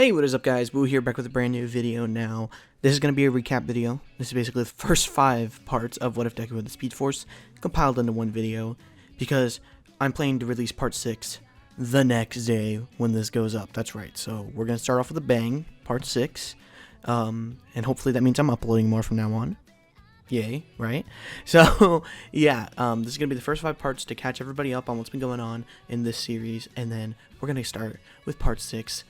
Hey, what is up guys? Boo here, back with a brand new video now. This is going to be a recap video. This is basically the first 5 parts of What If Deku Had the Speed Force compiled into one video, because I'm planning to release part 6 the next day when this goes up. That's right, so we're going to start off with a bang, part 6, and hopefully that means I'm uploading more from now on. Yay, right? So, yeah, this is going to be the first 5 parts to catch everybody up on what's been going on in this series, and then we're going to start with part 6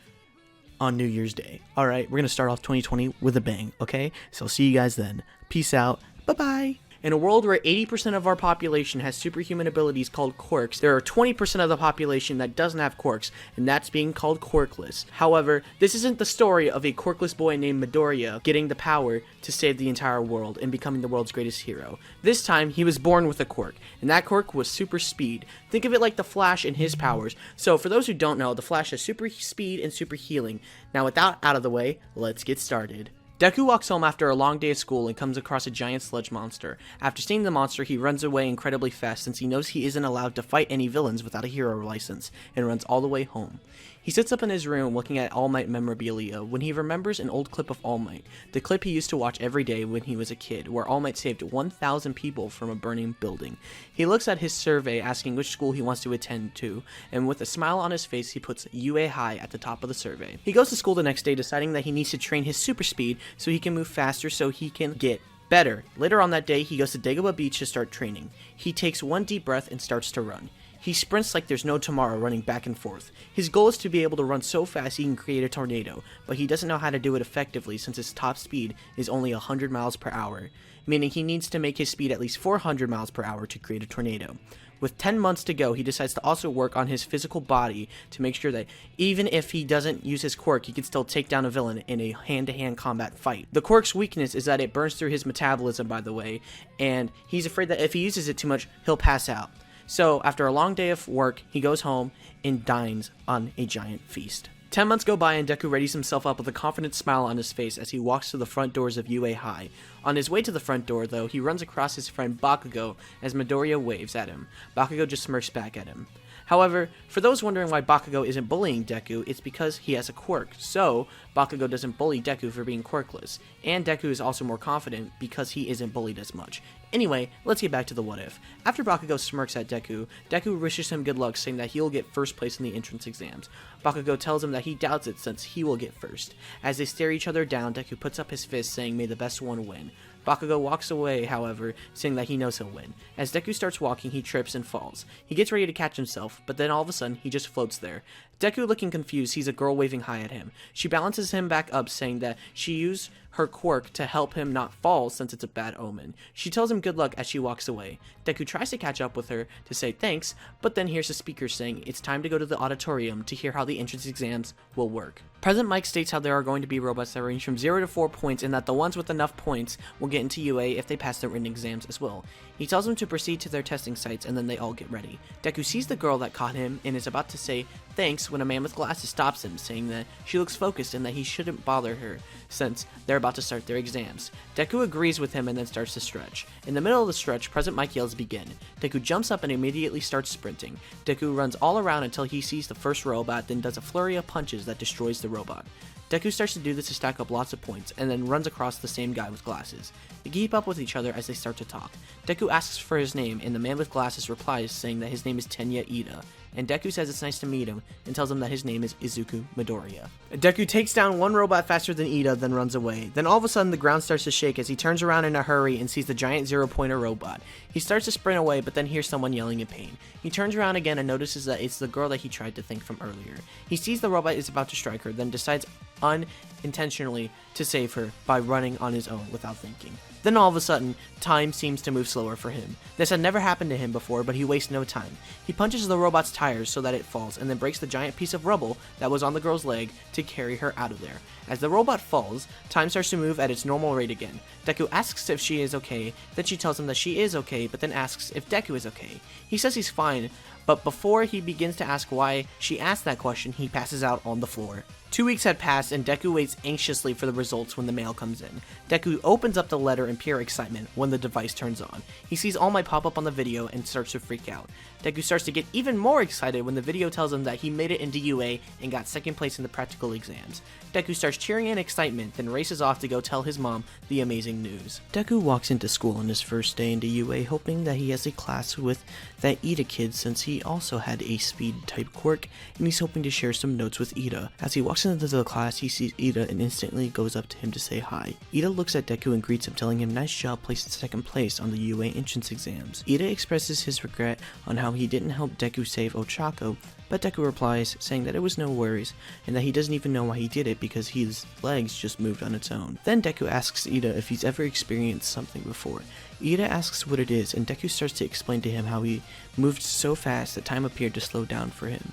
on New Year's Day. Alright, we're going to start off 2020 with a bang, okay? So I'll see you guys then. Peace out. Bye-bye. In a world where 80% of our population has superhuman abilities called quirks, there are 20% of the population that doesn't have quirks, and that's being called quirkless. However, this isn't the story of a quirkless boy named Midoriya getting the power to save the entire world and becoming the world's greatest hero. This time, he was born with a quirk, and that quirk was super speed. Think of it like the Flash and his powers. So for those who don't know, the Flash has super speed and super healing. Now with that out of the way, let's get started. Deku walks home after a long day of school and comes across a giant sludge monster. After seeing the monster, he runs away incredibly fast since he knows he isn't allowed to fight any villains without a hero license, and runs all the way home. He sits up in his room looking at All Might memorabilia when he remembers an old clip of All Might, the clip he used to watch every day when he was a kid, where All Might saved 1,000 people from a burning building. He looks at his survey asking which school he wants to attend to, and with a smile on his face he puts UA High at the top of the survey. He goes to school the next day deciding that he needs to train his super speed so he can move faster so he can get better. Later on that day, he goes to Dagobah Beach to start training. He takes one deep breath and starts to run. He sprints like there's no tomorrow, running back and forth. His goal is to be able to run so fast he can create a tornado, but he doesn't know how to do it effectively since his top speed is only 100 miles per hour, meaning he needs to make his speed at least 400 miles per hour to create a tornado. With 10 months to go, he decides to also work on his physical body to make sure that even if he doesn't use his quirk, he can still take down a villain in a hand-to-hand combat fight. The quirk's weakness is that it burns through his metabolism, by the way, and he's afraid that if he uses it too much, he'll pass out. So, after a long day of work, he goes home and dines on a giant feast. 10 months go by and Deku readies himself up with a confident smile on his face as he walks to the front doors of UA High. On his way to the front door, though, he runs across his friend Bakugo as Midoriya waves at him. Bakugo just smirks back at him. However, for those wondering why Bakugo isn't bullying Deku, it's because he has a quirk, so Bakugo doesn't bully Deku for being quirkless, and Deku is also more confident because he isn't bullied as much. Anyway, let's get back to the what if. After Bakugo smirks at Deku, Deku wishes him good luck, saying that he'll get first place in the entrance exams. Bakugo tells him that he doubts it since he will get first. As they stare each other down, Deku puts up his fist saying may the best one win. Bakugo walks away, however, saying that he knows he'll win. As Deku starts walking, he trips and falls. He gets ready to catch himself, but then all of a sudden, he just floats there. Deku, looking confused, sees a girl waving hi at him. She balances him back up, saying that she used her quirk to help him not fall since it's a bad omen. She tells him good luck as she walks away. Deku tries to catch up with her to say thanks, but then hears a speaker saying it's time to go to the auditorium to hear how the entrance exams will work. President Mike states how there are going to be robots that range from 0 to 4 points and that the ones with enough points will get into UA if they pass their written exams as well. He tells them to proceed to their testing sites and then they all get ready. Deku sees the girl that caught him and is about to say thanks when a man with glasses stops him, saying that she looks focused and that he shouldn't bother her since they're about to start their exams. Deku agrees with him and then starts to stretch. In the middle of the stretch, President Mike yells begin. Deku jumps up and immediately starts sprinting. Deku runs all around until he sees the first robot, then does a flurry of punches that destroys the robot. Deku starts to do this to stack up lots of points, and then runs across the same guy with glasses. They keep up with each other as they start to talk. Deku asks for his name, and the man with glasses replies saying that his name is Tenya Ida, and Deku says it's nice to meet him, and tells him that his name is Izuku Midoriya. Deku takes down one robot faster than Ida, then runs away. Then all of a sudden the ground starts to shake as he turns around in a hurry and sees the giant zero-pointer robot. He starts to sprint away, but then hears someone yelling in pain. He turns around again and notices that it's the girl that he tried to thank from earlier. He sees the robot is about to strike her, then decides unintentionally to save her by running on his own without thinking. Then all of a sudden, time seems to move slower for him. This had never happened to him before, but he wastes no time. He punches the robot's tires so that it falls, and then breaks the giant piece of rubble that was on the girl's leg to carry her out of there. As the robot falls, time starts to move at its normal rate again. Deku asks if she is okay, then she tells him that she is okay, but then asks if Deku is okay. He says he's fine, But before he begins to ask why she asked that question, he passes out on the floor. 2 weeks had passed, and Deku waits anxiously for the results when the mail comes in. Deku opens up the letter in pure excitement when the device turns on. He sees All Might pop up on the video and starts to freak out. Deku starts to get even more excited when the video tells him that he made it into UA and got second place in the practical exams. Deku starts cheering in excitement, then races off to go tell his mom the amazing news. Deku walks into school on his first day into UA hoping that he has a class with that Ida kid since he also had a speed type quirk, and he's hoping to share some notes with Ida. As he walks into the class, he sees Ida and instantly goes up to him to say hi. Ida looks at Deku and greets him, telling him nice job placing second place on the UA entrance exams. Ida expresses his regret on how he didn't help Deku save Ochako, but Deku replies saying that it was no worries and that he doesn't even know why he did it because his legs just moved on its own. Then Deku asks Ida if he's ever experienced something before. Ida asks what it is, and Deku starts to explain to him how he moved so fast that time appeared to slow down for him.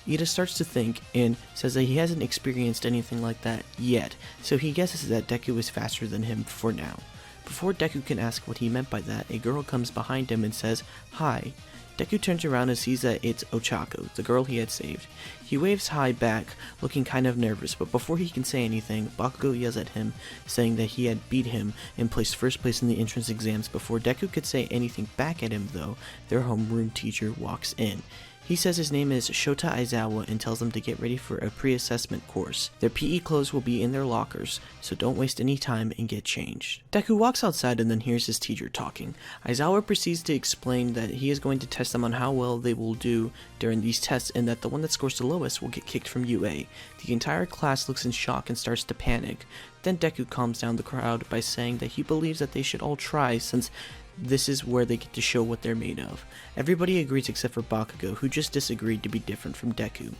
Ida starts to think and says that he hasn't experienced anything like that yet, so he guesses that Deku is faster than him for now. Before Deku can ask what he meant by that, a girl comes behind him and says, "Hi." Deku turns around and sees that it's Ochako, the girl he had saved. He waves hi back, looking kind of nervous, but before he can say anything, Bakugo yells at him, saying that he had beat him and placed first place in the entrance exams. Before Deku could say anything back at him though, their homeroom teacher walks in. He says his name is Shota Aizawa and tells them to get ready for a pre-assessment course. Their PE clothes will be in their lockers, so don't waste any time and get changed. Deku walks outside and then hears his teacher talking. Aizawa proceeds to explain that he is going to test them on how well they will do during these tests and that the one that scores the lowest will get kicked from UA. The entire class looks in shock and starts to panic. Then Deku calms down the crowd by saying that he believes that they should all try since this is where they get to show what they're made of. Everybody agrees except for Bakugo, who just disagreed to be different from Deku.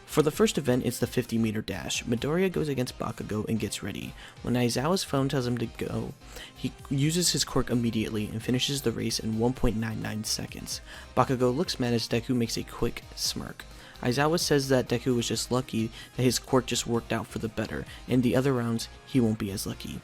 For the first event, it's the 50-meter dash. Midoriya goes against Bakugo and gets ready. When Aizawa's phone tells him to go, he uses his quirk immediately and finishes the race in 1.99 seconds. Bakugo looks mad as Deku makes a quick smirk. Aizawa says that Deku was just lucky that his quirk just worked out for the better, and the other rounds he won't be as lucky.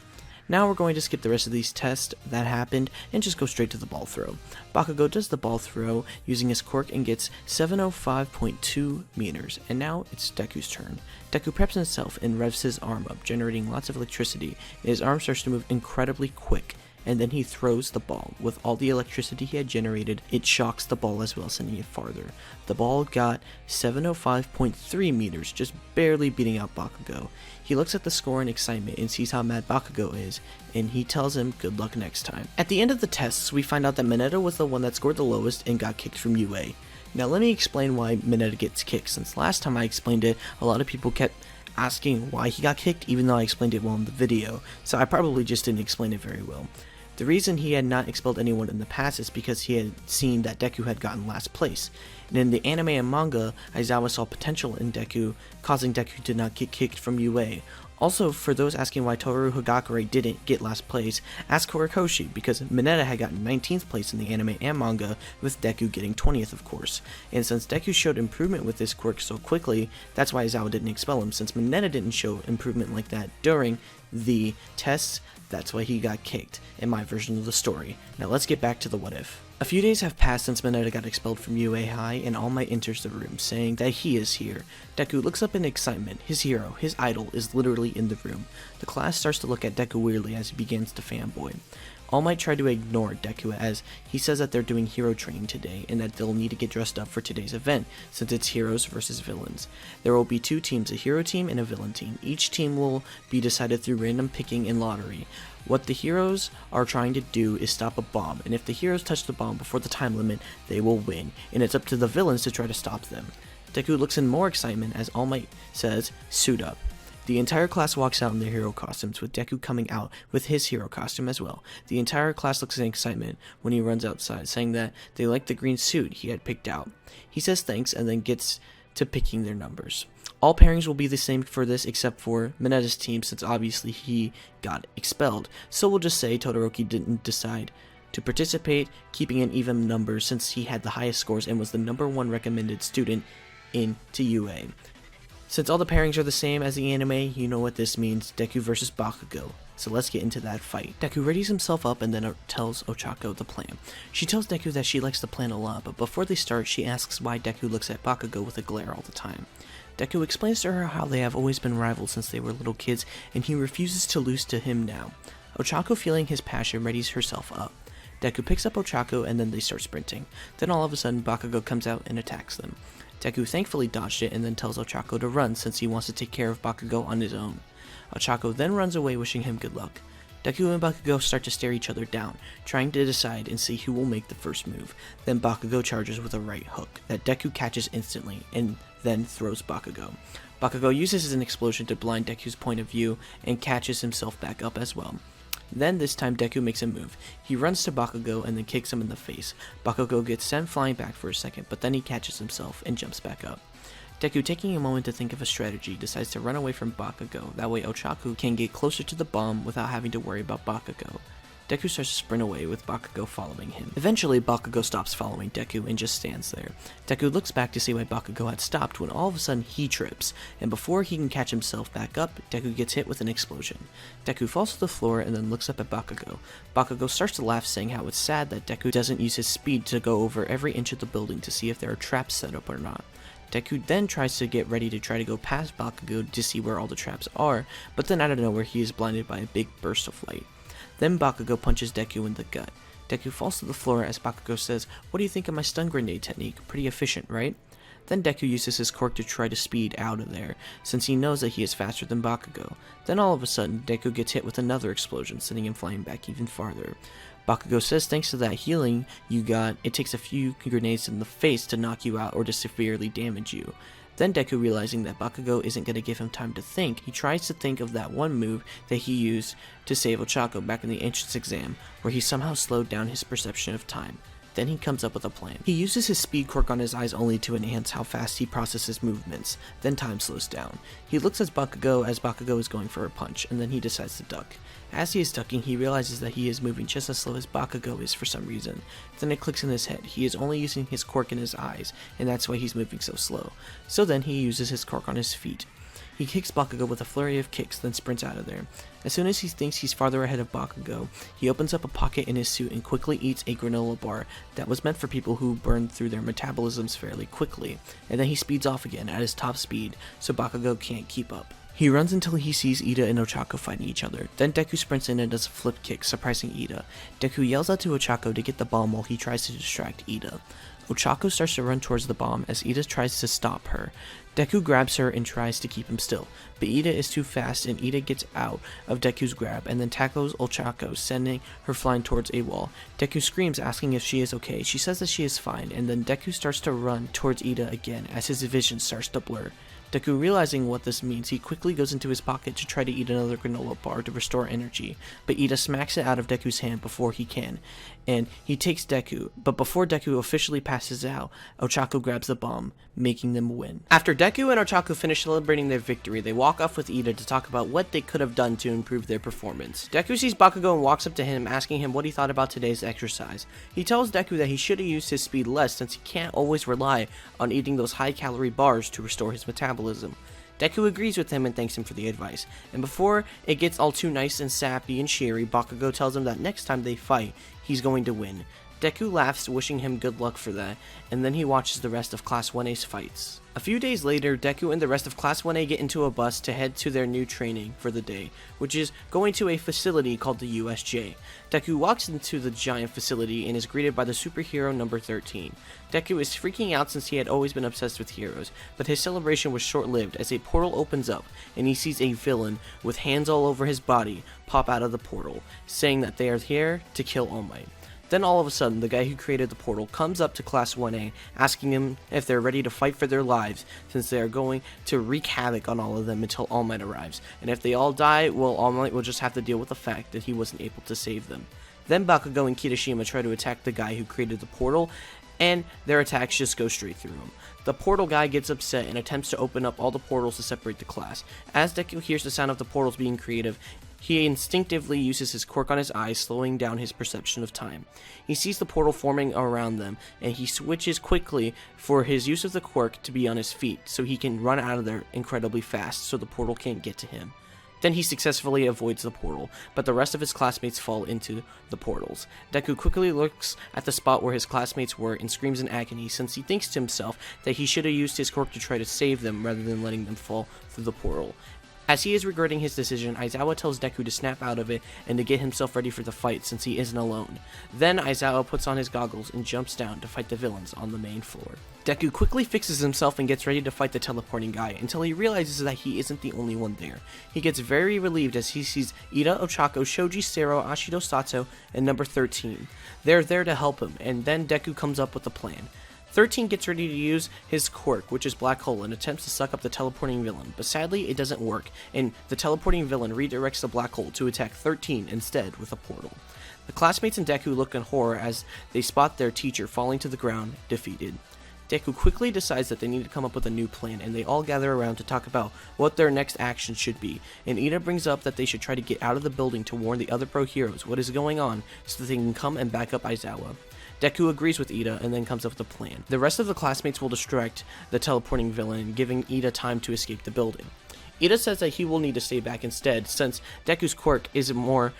Now we're going to skip the rest of these tests that happened and just go straight to the ball throw. Bakugo does the ball throw using his quirk and gets 705.2 meters, and now it's Deku's turn. Deku preps himself and revs his arm up, generating lots of electricity, and his arm starts to move incredibly quick. And then he throws the ball. With all the electricity he had generated, it shocks the ball as well, sending it farther. The ball got 705.3 meters, just barely beating out Bakugo. He looks at the score in excitement and sees how mad Bakugo is, and he tells him good luck next time. At the end of the tests, we find out that Mineta was the one that scored the lowest and got kicked from UA. Now let me explain why Mineta gets kicked, since last time I explained it, a lot of people kept asking why he got kicked, even though I explained it well in the video, so I probably just didn't explain it very well. The reason he had not expelled anyone in the past is because he had seen that Deku had gotten last place. And in the anime and manga, Aizawa saw potential in Deku, causing Deku to not get kicked from UA. Also, for those asking why Toru Higakure didn't get last place, ask Horikoshi, because Mineta had gotten 19th place in the anime and manga, with Deku getting 20th of course. And since Deku showed improvement with this quirk so quickly, that's why Aizawa didn't expel him. Since Mineta didn't show improvement like that during the tests, that's why he got kicked, in my version of the story. Now let's get back to the what if. A few days have passed since Mineta got expelled from UA High, and All Might enters the room, saying that he is here. Deku looks up in excitement. His hero, his idol, is literally in the room. The class starts to look at Deku weirdly as he begins to fanboy. All Might try to ignore Deku as he says that they're doing hero training today and that they'll need to get dressed up for today's event since it's heroes versus villains. There will be two teams, a hero team and a villain team. Each team will be decided through random picking and lottery. What the heroes are trying to do is stop a bomb, and if the heroes touch the bomb before the time limit, they will win, and it's up to the villains to try to stop them. Deku looks in more excitement as All Might says, "Suit up." The entire class walks out in their hero costumes, with Deku coming out with his hero costume as well. The entire class looks in excitement when he runs outside, saying that they like the green suit he had picked out. He says thanks and then gets to picking their numbers. All pairings will be the same for this except for Mineta's team, since obviously he got expelled. So we'll just say Todoroki didn't decide to participate, keeping an even number since he had the highest scores and was the #1 recommended student into UA. Since all the pairings are the same as the anime, you know what this means, Deku versus Bakugo. so let's get into that fight. Deku readies himself up and then tells Ochako the plan. She tells Deku that she likes the plan a lot, but before they start, she asks why Deku looks at Bakugo with a glare all the time. Deku explains to her how they have always been rivals since they were little kids, and he refuses to lose to him now. Ochako, feeling his passion, readies herself up. Deku picks up Ochako and then they start sprinting. Then all of a sudden Bakugo comes out and attacks them. Deku thankfully dodged it and then tells Ochako to run since he wants to take care of Bakugo on his own. Ochako then runs away wishing him good luck. Deku and Bakugo start to stare each other down, trying to decide and see who will make the first move. Then Bakugo charges with a right hook that Deku catches instantly and then throws Bakugo. Bakugo uses an explosion to blind Deku's point of view and catches himself back up as well. Then this time Deku makes a move. He runs to Bakugo and then kicks him in the face. Bakugo gets sent flying back for a second, but then he catches himself and jumps back up. Deku, taking a moment to think of a strategy, decides to run away from Bakugo, that way Ochako can get closer to the bomb without having to worry about Bakugo. Deku starts to sprint away with Bakugo following him. Eventually, Bakugo stops following Deku and just stands there. Deku looks back to see why Bakugo had stopped when all of a sudden he trips, and before he can catch himself back up, Deku gets hit with an explosion. Deku falls to the floor and then looks up at Bakugo. Bakugo starts to laugh, saying how it's sad that Deku doesn't use his speed to go over every inch of the building to see if there are traps set up or not. Deku then tries to get ready to try to go past Bakugo to see where all the traps are, but then out of nowhere he is blinded by a big burst of light. Then Bakugo punches Deku in the gut. Deku falls to the floor as Bakugo says, "What do you think of my stun grenade technique? Pretty efficient, right?" Then Deku uses his quirk to try to speed out of there, since he knows that he is faster than Bakugo. Then all of a sudden, Deku gets hit with another explosion, sending him flying back even farther. Bakugo says thanks to that healing you got, it takes a few grenades in the face to knock you out or to severely damage you. Then Deku, realizing that Bakugo isn't going to give him time to think, he tries to think of that one move that he used to save Ochako back in the entrance exam, where he somehow slowed down his perception of time. Then he comes up with a plan. He uses his speed quirk on his eyes only to enhance how fast he processes movements, then time slows down. He looks at Bakugo as Bakugo is going for a punch, and then he decides to duck. As he is ducking, he realizes that he is moving just as slow as Bakugo is for some reason. Then it clicks in his head. He is only using his quirk in his eyes, and that's why he's moving so slow. So then he uses his quirk on his feet. He kicks Bakugo with a flurry of kicks, then sprints out of there. As soon as he thinks he's farther ahead of Bakugo, he opens up a pocket in his suit and quickly eats a granola bar that was meant for people who burn through their metabolisms fairly quickly, and then he speeds off again at his top speed, so Bakugo can't keep up. He runs until he sees Ida and Ochako fighting each other. Then Deku sprints in and does a flip kick, surprising Ida. Deku yells out to Ochako to get the bomb while he tries to distract Ida. Ochako starts to run towards the bomb as Ida tries to stop her. Deku grabs her and tries to keep him still, but Ida is too fast and Ida gets out of Deku's grab and then tackles Ochako, sending her flying towards a wall. Deku screams, asking if she is okay. She says that she is fine, and then Deku starts to run towards Ida again as his vision starts to blur. Deku, realizing what this means, he quickly goes into his pocket to try to eat another granola bar to restore energy, but Ida smacks it out of Deku's hand before he can, and he takes Deku, but before Deku officially passes out, Ochako grabs the bomb, making them win. After Deku and Ochako finish celebrating their victory, they walk off with Ida to talk about what they could have done to improve their performance. Deku sees Bakugo and walks up to him, asking him what he thought about today's exercise. He tells Deku that he should have used his speed less since he can't always rely on eating those high-calorie bars to restore his metabolism. Deku agrees with him and thanks him for the advice, and before it gets all too nice and sappy and cheery, Bakugo tells him that next time they fight, he's going to win. Deku laughs, wishing him good luck for that, and then he watches the rest of Class 1A's fights. A few days later, Deku and the rest of Class 1A get into a bus to head to their new training for the day, which is going to a facility called the USJ. Deku walks into the giant facility and is greeted by the superhero number 13. Deku is freaking out since he had always been obsessed with heroes, but his celebration was short-lived as a portal opens up and he sees a villain with hands all over his body pop out of the portal, saying that they are here to kill All Might. Then all of a sudden, the guy who created the portal comes up to Class 1A, asking him if they're ready to fight for their lives, since they are going to wreak havoc on all of them until All Might arrives. And if they all die, well, All Might will just have to deal with the fact that he wasn't able to save them. Then Bakugo and Kirishima try to attack the guy who created the portal, and their attacks just go straight through him. The portal guy gets upset and attempts to open up all the portals to separate the class. As Deku hears the sound of the portals being creative, he instinctively uses his quirk on his eyes, slowing down his perception of time. He sees the portal forming around them, and he switches quickly for his use of the quirk to be on his feet, so he can run out of there incredibly fast so the portal can't get to him. Then he successfully avoids the portal, but the rest of his classmates fall into the portals. Deku quickly looks at the spot where his classmates were and screams in agony, since he thinks to himself that he should have used his quirk to try to save them rather than letting them fall through the portal. As he is regretting his decision, Aizawa tells Deku to snap out of it and to get himself ready for the fight since he isn't alone. Then Aizawa puts on his goggles and jumps down to fight the villains on the main floor. Deku quickly fixes himself and gets ready to fight the teleporting guy until he realizes that he isn't the only one there. He gets very relieved as he sees Ida, Ochako, Shoji, Sero, Ashido Sato, and number 13. They're there to help him, and then Deku comes up with a plan. 13 gets ready to use his quirk, which is Black Hole, and attempts to suck up the teleporting villain, but sadly it doesn't work, and the teleporting villain redirects the Black Hole to attack 13 instead with a portal. The classmates and Deku look in horror as they spot their teacher falling to the ground, defeated. Deku quickly decides that they need to come up with a new plan, and they all gather around to talk about what their next action should be, and Ida brings up that they should try to get out of the building to warn the other pro heroes what is going on so that they can come and back up Aizawa. Deku agrees with Ida and then comes up with a plan. The rest of the classmates will distract the teleporting villain, giving Ida time to escape the building. Ida says that he will need to stay back instead, since Deku's quirk is more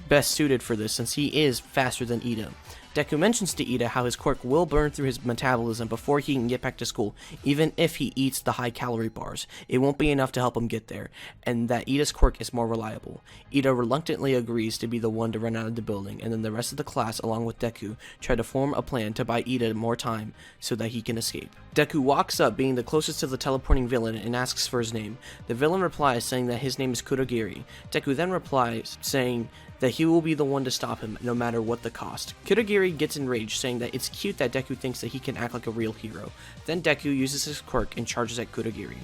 best suited for this since he is faster than Ida. Deku mentions to Ida how his quirk will burn through his metabolism before he can get back to school, even if he eats the high-calorie bars. It won't be enough to help him get there, and that Ida's quirk is more reliable. Ida reluctantly agrees to be the one to run out of the building, and then the rest of the class, along with Deku, try to form a plan to buy Ida more time so that he can escape. Deku walks up, being the closest to the teleporting villain, and asks for his name. The villain replies saying that his name is Kurogiri. Deku then replies saying that he will be the one to stop him no matter what the cost. Kurogiri gets enraged, saying that it's cute that Deku thinks that he can act like a real hero. Then Deku uses his quirk and charges at Kurogiri.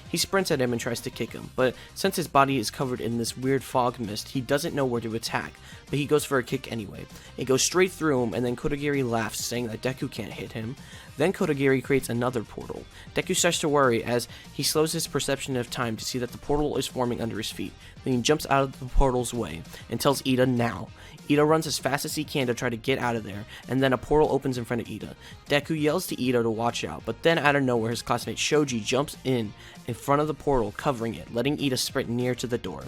He sprints at him and tries to kick him, but since his body is covered in this weird fog mist, he doesn't know where to attack, but he goes for a kick anyway. It goes straight through him, and then Kurogiri laughs, saying that Deku can't hit him. Then Kurogiri creates another portal. Deku starts to worry as he slows his perception of time to see that the portal is forming under his feet. Then he jumps out of the portal's way and tells Ida now. Ida runs as fast as he can to try to get out of there, and then a portal opens in front of Ida. Deku yells to Ida to watch out, but then out of nowhere his classmate Shoji jumps in front of the portal, covering it, letting Ida sprint near to the door.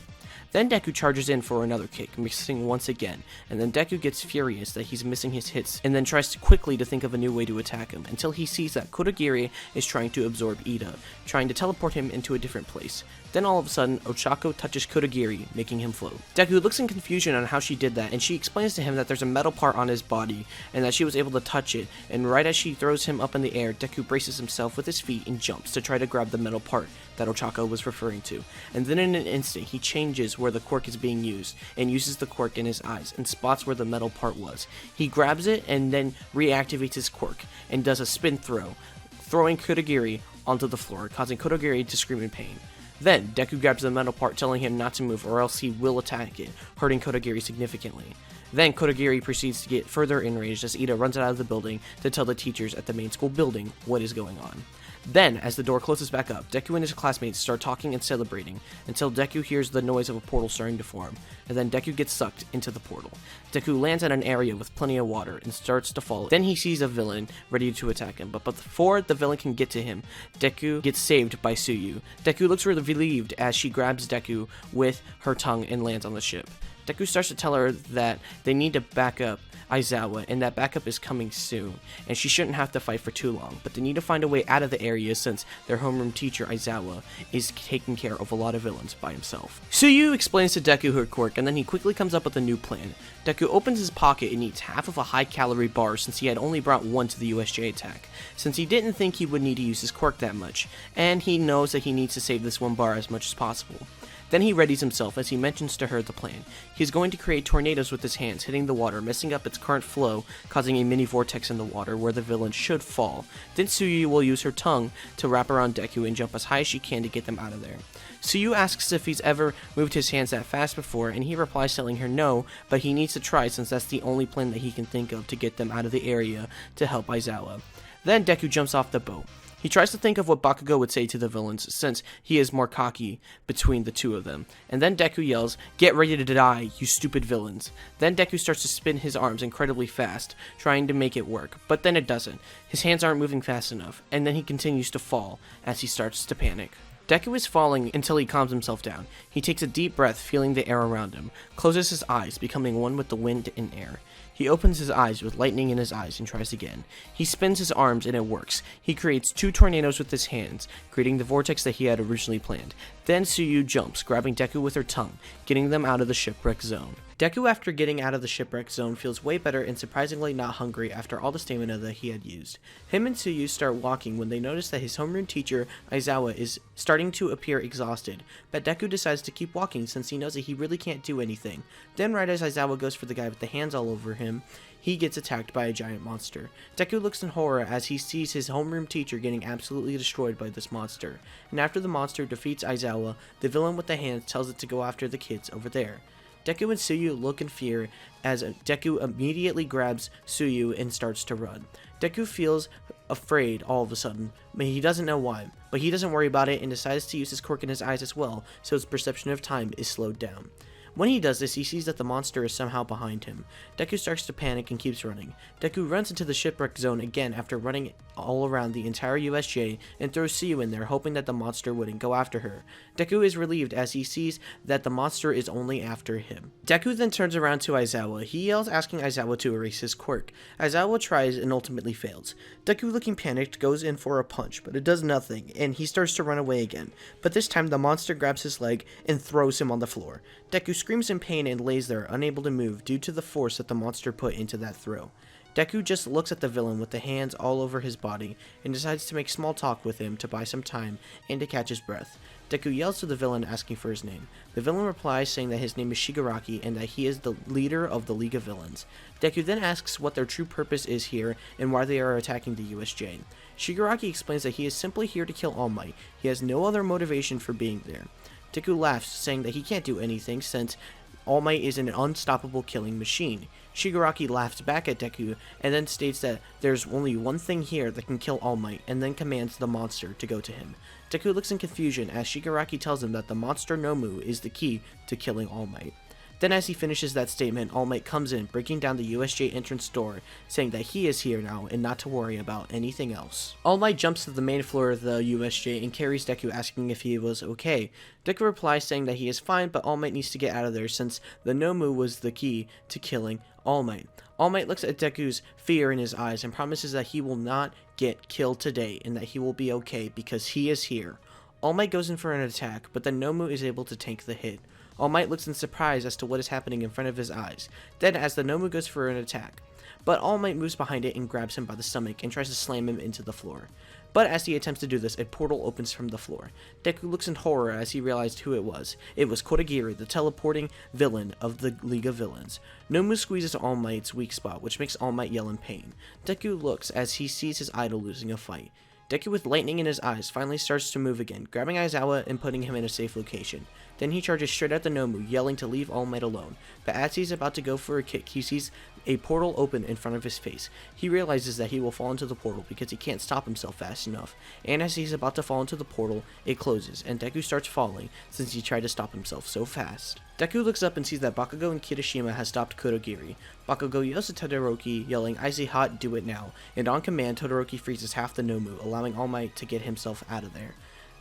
Then Deku charges in for another kick, missing once again, and then Deku gets furious that he's missing his hits, and then tries quickly to think of a new way to attack him, until he sees that Kurogiri is trying to absorb Ida, trying to teleport him into a different place. Then all of a sudden, Ochako touches Kurogiri, making him float. Deku looks in confusion on how she did that, and she explains to him that there's a metal part on his body, and that she was able to touch it, and right as she throws him up in the air, Deku braces himself with his feet and jumps to try to grab the metal part that Ochako was referring to. And then in an instant, he changes where the quirk is being used, and uses the quirk in his eyes, and spots where the metal part was. He grabs it, and then reactivates his quirk, and does a spin throw, throwing Kurogiri onto the floor, causing Kurogiri to scream in pain. Then, Deku grabs the metal part, telling him not to move or else he will attack it, hurting Kurogiri significantly. Then, Kurogiri proceeds to get further enraged as Ida runs out of the building to tell the teachers at the main school building what is going on. Then, as the door closes back up, Deku and his classmates start talking and celebrating until Deku hears the noise of a portal starting to form, and then Deku gets sucked into the portal. Deku lands at an area with plenty of water and starts to fall. Then he sees a villain ready to attack him, but before the villain can get to him, Deku gets saved by Tsuyu. Deku looks relieved as she grabs Deku with her tongue and lands on the ship. Deku starts to tell her that they need to back up Aizawa, and that backup is coming soon, and she shouldn't have to fight for too long, but they need to find a way out of the area since their homeroom teacher Aizawa is taking care of a lot of villains by himself. Tsuyu explains to Deku her quirk, and then he quickly comes up with a new plan. Deku opens his pocket and eats half of a high-calorie bar since he had only brought one to the USJ attack, since he didn't think he would need to use his quirk that much, and he knows that he needs to save this one bar as much as possible. Then he readies himself as he mentions to her the plan. He is going to create tornadoes with his hands, hitting the water, messing up its current flow, causing a mini vortex in the water where the villain should fall. Then Tsuyu will use her tongue to wrap around Deku and jump as high as she can to get them out of there. Tsuyu asks if he's ever moved his hands that fast before, and he replies telling her no, but he needs to try since that's the only plan that he can think of to get them out of the area to help Aizawa. Then Deku jumps off the boat. He tries to think of what Bakugo would say to the villains, since he is more cocky between the two of them. And then Deku yells, "Get ready to die, you stupid villains." Then Deku starts to spin his arms incredibly fast, trying to make it work, but then it doesn't. His hands aren't moving fast enough, and then he continues to fall as he starts to panic. Deku is falling until he calms himself down. He takes a deep breath, feeling the air around him, closes his eyes, becoming one with the wind and air. He opens his eyes with lightning in his eyes and tries again. He spins his arms and it works. He creates 2 tornadoes with his hands, creating the vortex that he had originally planned. Then Tsuyu jumps, grabbing Deku with her tongue, getting them out of the shipwreck zone. Deku, after getting out of the shipwreck zone, feels way better and surprisingly not hungry after all the stamina that he had used. Him and Tsuyu start walking when they notice that his homeroom teacher, Aizawa, is starting to appear exhausted, but Deku decides to keep walking since he knows that he really can't do anything. Then right as Aizawa goes for the guy with the hands all over him, he gets attacked by a giant monster. Deku looks in horror as he sees his homeroom teacher getting absolutely destroyed by this monster, and after the monster defeats Aizawa, the villain with the hands tells it to go after the kids over there. Deku and Tsuyu look in fear as Deku immediately grabs Tsuyu and starts to run. Deku feels afraid all of a sudden, but he doesn't know why. But he doesn't worry about it and decides to use his quirk in his eyes as well, so his perception of time is slowed down. When he does this, he sees that the monster is somehow behind him. Deku starts to panic and keeps running. Deku runs into the shipwreck zone again after running all around the entire USJ and throws Tsuyu in there, hoping that the monster wouldn't go after her. Deku is relieved as he sees that the monster is only after him. Deku then turns around to Aizawa. He yells, asking Aizawa to erase his quirk. Aizawa tries and ultimately fails. Deku, looking panicked, goes in for a punch, but it does nothing, and he starts to run away again. But this time the monster grabs his leg and throws him on the floor. Deku screams in pain and lays there, unable to move due to the force that the monster put into that throw. Deku just looks at the villain with the hands all over his body and decides to make small talk with him to buy some time and to catch his breath. Deku yells to the villain asking for his name. The villain replies saying that his name is Shigaraki and that he is the leader of the League of Villains. Deku then asks what their true purpose is here and why they are attacking the USJ. Shigaraki explains that he is simply here to kill All Might. He has no other motivation for being there. Deku laughs, saying that he can't do anything since All Might is an unstoppable killing machine. Shigaraki laughs back at Deku and then states that there's only one thing here that can kill All Might, and then commands the monster to go to him. Deku looks in confusion as Shigaraki tells him that the monster Nomu is the key to killing All Might. Then as he finishes that statement, All Might comes in, breaking down the USJ entrance door, saying that he is here now and not to worry about anything else. All Might jumps to the main floor of the USJ and carries Deku, asking if he was okay. Deku replies saying that he is fine, but All Might needs to get out of there since the Nomu was the key to killing All Might. All Might looks at Deku's fear in his eyes and promises that he will not get killed today and that he will be okay because he is here. All Might goes in for an attack, but the Nomu is able to tank the hit. All Might looks in surprise as to what is happening in front of his eyes. Then as the Nomu goes for an attack, but All Might moves behind it and grabs him by the stomach and tries to slam him into the floor. But as he attempts to do this, a portal opens from the floor. Deku looks in horror as he realized who it was. It was Kodagiri, the teleporting villain of the League of Villains. Nomu squeezes All Might's weak spot, which makes All Might yell in pain. Deku looks as he sees his idol losing a fight. Deku, with lightning in his eyes, finally starts to move again, grabbing Aizawa and putting him in a safe location. Then he charges straight at the Nomu, yelling to leave All Might alone. But as he's about to go for a kick, he sees a portal open in front of his face. He realizes that he will fall into the portal because he can't stop himself fast enough. And as he's about to fall into the portal, it closes, and Deku starts falling since he tried to stop himself so fast. Deku looks up and sees that Bakugo and Kirishima has stopped Kodagiri. Bakugo yells at Todoroki, yelling, "Icy hot, do it now," and on command, Todoroki freezes half the Nomu, allowing All Might to get himself out of there.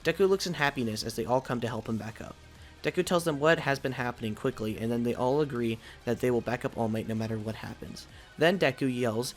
Deku looks in happiness as they all come to help him back up. Deku tells them what has been happening quickly, and then they all agree that they will back up All Might no matter what happens. Then Deku yells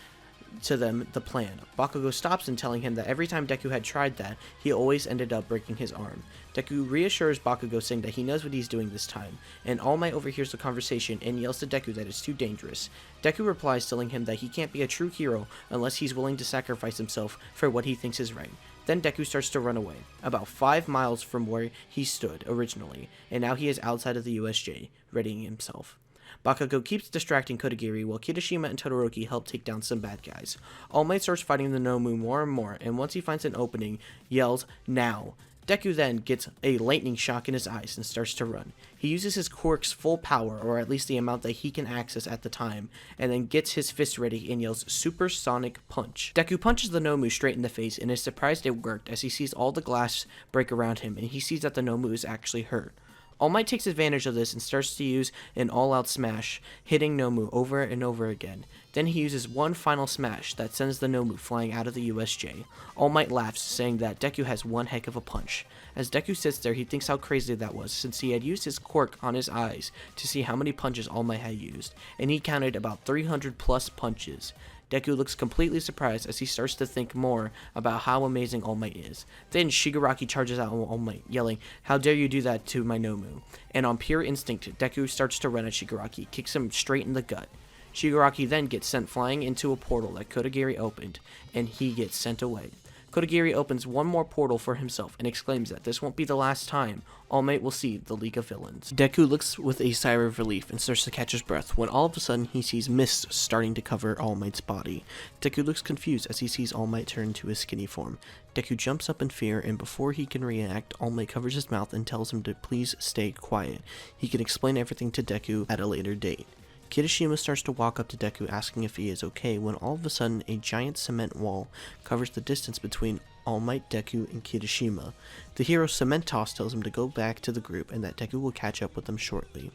to them the plan. Bakugo stops him, telling him that every time Deku had tried that, he always ended up breaking his arm. Deku reassures Bakugo, saying that he knows what he's doing this time, and All Might overhears the conversation and yells to Deku that it's too dangerous. Deku replies, telling him that he can't be a true hero unless he's willing to sacrifice himself for what he thinks is right. Then Deku starts to run away, about 5 miles from where he stood originally, and now he is outside of the USJ, readying himself. Bakugo keeps distracting Kodagiri while Kirishima and Todoroki help take down some bad guys. All Might starts fighting the Nomu more and more, and once he finds an opening, yells, "Now!" Deku then gets a lightning shock in his eyes and starts to run. He uses his quirk's full power, or at least the amount that he can access at the time, and then gets his fist ready and yells, "Supersonic Punch." Deku punches the Nomu straight in the face and is surprised it worked as he sees all the glass break around him and he sees that the Nomu is actually hurt. All Might takes advantage of this and starts to use an all-out smash, hitting Nomu over and over again. Then he uses one final smash that sends the Nomu flying out of the USJ. All Might laughs, saying that Deku has one heck of a punch. As Deku sits there, he thinks how crazy that was, since he had used his quirk on his eyes to see how many punches All Might had used, and he counted about 300 plus punches. Deku looks completely surprised as he starts to think more about how amazing All Might is. Then Shigaraki charges out on All Might, yelling, "How dare you do that to my Nomu?" And on pure instinct, Deku starts to run at Shigaraki, kicks him straight in the gut. Shigaraki then gets sent flying into a portal that Kodagiri opened, and he gets sent away. Kodagiri opens one more portal for himself and exclaims that this won't be the last time All Might will see the League of Villains. Deku looks with a sigh of relief and starts to catch his breath when all of a sudden he sees mist starting to cover All Might's body. Deku looks confused as he sees All Might turn to his skinny form. Deku jumps up in fear, and before he can react, All Might covers his mouth and tells him to please stay quiet. He can explain everything to Deku at a later date. Kirishima starts to walk up to Deku asking if he is okay when all of a sudden a giant cement wall covers the distance between All Might, Deku, and Kirishima. The hero Cement Toss tells him to go back to the group and that Deku will catch up with them shortly.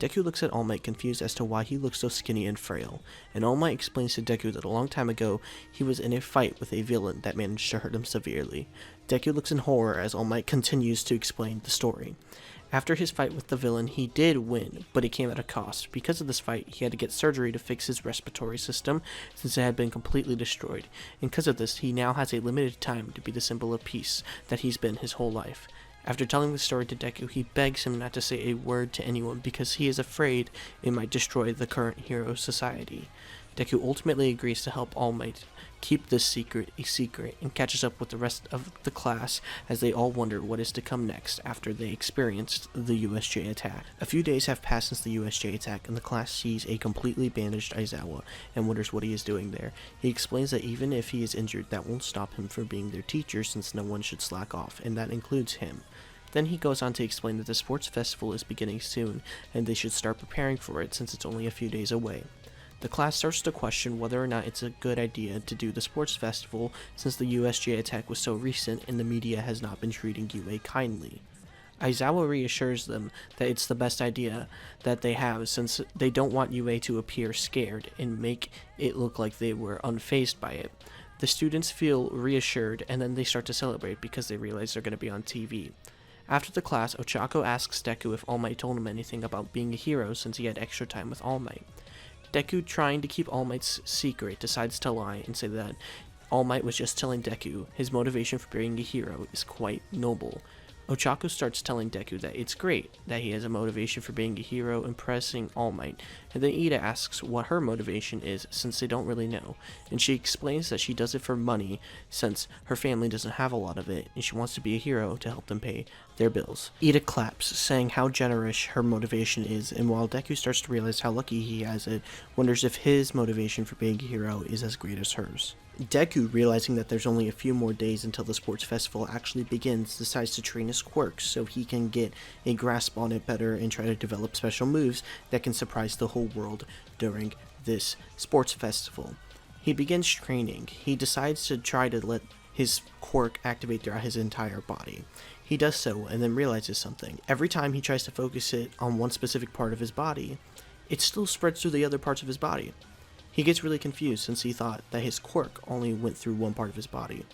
Deku looks at All Might confused as to why he looks so skinny and frail, and All Might explains to Deku that a long time ago he was in a fight with a villain that managed to hurt him severely. Deku looks in horror as All Might continues to explain the story. After his fight with the villain, he did win, but it came at a cost. Because of this fight, he had to get surgery to fix his respiratory system, since it had been completely destroyed. And because of this, he now has a limited time to be the symbol of peace that he's been his whole life. After telling the story to Deku, he begs him not to say a word to anyone because he is afraid it might destroy the current hero society. Deku ultimately agrees to help All Might keep this secret a secret and catches up with the rest of the class as they all wonder what is to come next after they experienced the USJ attack. A few days have passed since the USJ attack and the class sees a completely bandaged Aizawa and wonders what he is doing there. He explains that even if he is injured, that won't stop him from being their teacher since no one should slack off, and that includes him. Then he goes on to explain that the sports festival is beginning soon and they should start preparing for it since it's only a few days away. The class starts to question whether or not it's a good idea to do the sports festival since the USJ attack was so recent and the media has not been treating UA kindly. Aizawa reassures them that it's the best idea that they have since they don't want UA to appear scared and make it look like they were unfazed by it. The students feel reassured and then they start to celebrate because they realize they're going to be on TV. After the class, Ochako asks Deku if All Might told him anything about being a hero since he had extra time with All Might. Deku, trying to keep All Might's secret, decides to lie and say that All Might was just telling Deku his motivation for being a hero is quite noble. Ochako starts telling Deku that it's great that he has a motivation for being a hero, impressing All Might, and then Ida asks what her motivation is since they don't really know, and she explains that she does it for money since her family doesn't have a lot of it, and she wants to be a hero to help them pay their bills. Ida claps, saying how generous her motivation is, and while Deku starts to realize how lucky he has it, wonders if his motivation for being a hero is as great as hers. Deku, realizing that there's only a few more days until the sports festival actually begins, decides to train his quirks so he can get a grasp on it better and try to develop special moves that can surprise the whole world during this sports festival. He begins training. He decides to try to let his quirk activate throughout his entire body. He does so and then realizes something. Every time he tries to focus it on one specific part of his body, it still spreads through the other parts of his body. He gets really confused since he thought that his quirk only went through one part of his body.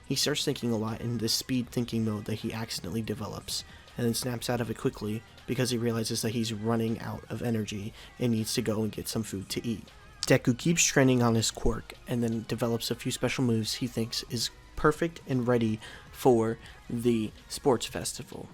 He starts thinking a lot in this speed thinking mode that he accidentally develops, and then snaps out of it quickly because he realizes that he's running out of energy and needs to go and get some food to eat. Deku keeps training on his quirk and then develops a few special moves he thinks is perfect and ready for the sports festival.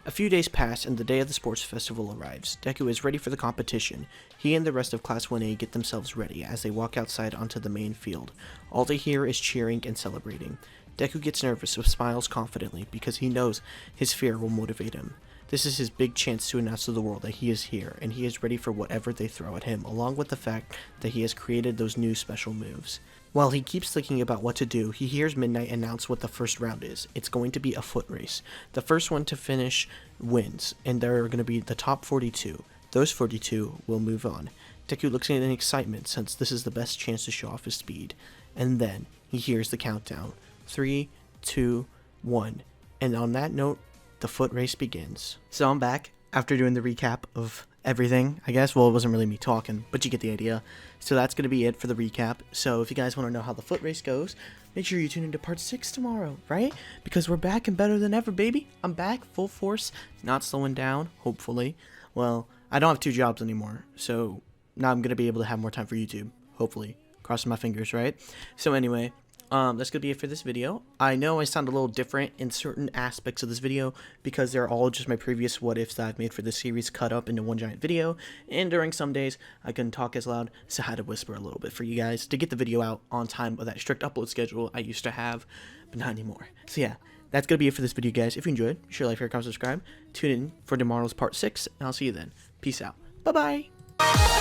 A few days pass and the day of the sports festival arrives. Deku is ready for the competition. He and the rest of Class 1A get themselves ready as they walk outside onto the main field. All they hear is cheering and celebrating. Deku gets nervous but smiles confidently because he knows his fear will motivate him. This is his big chance to announce to the world that he is here and he is ready for whatever they throw at him, along with the fact that he has created those new special moves. While he keeps thinking about what to do, he hears Midnight announce what the first round is. It's going to be a foot race. The first one to finish wins, and there are going to be the top 42. Those 42 will move on. Deku looks in excitement since this is the best chance to show off his speed. And then he hears the countdown. 3, 2, 1. And on that note, the foot race begins. So I'm back after doing the recap of everything, I guess. Well, it wasn't really me talking, but you get the idea. So that's going to be it for the recap. So if you guys want to know how the foot race goes, make sure you tune into part 6 tomorrow, right? Because we're back and better than ever, baby. I'm back, full force, not slowing down, hopefully. Well, I don't have 2 jobs anymore, so now I'm going to be able to have more time for YouTube, hopefully. Crossing my fingers, right? So anyway, that's gonna be it for this video. I know I sound a little different in certain aspects of this video because they're all just my previous what ifs that I've made for this series cut up into one giant video, and during some days I couldn't talk as loud, so I had to whisper a little bit for you guys to get the video out on time with that strict upload schedule I used to have, but not anymore. So yeah, that's gonna be it for this video, guys. If you enjoyed, be sure to like, share, comment, subscribe, tune in for tomorrow's part 6, and I'll see you then. Peace out. Bye bye.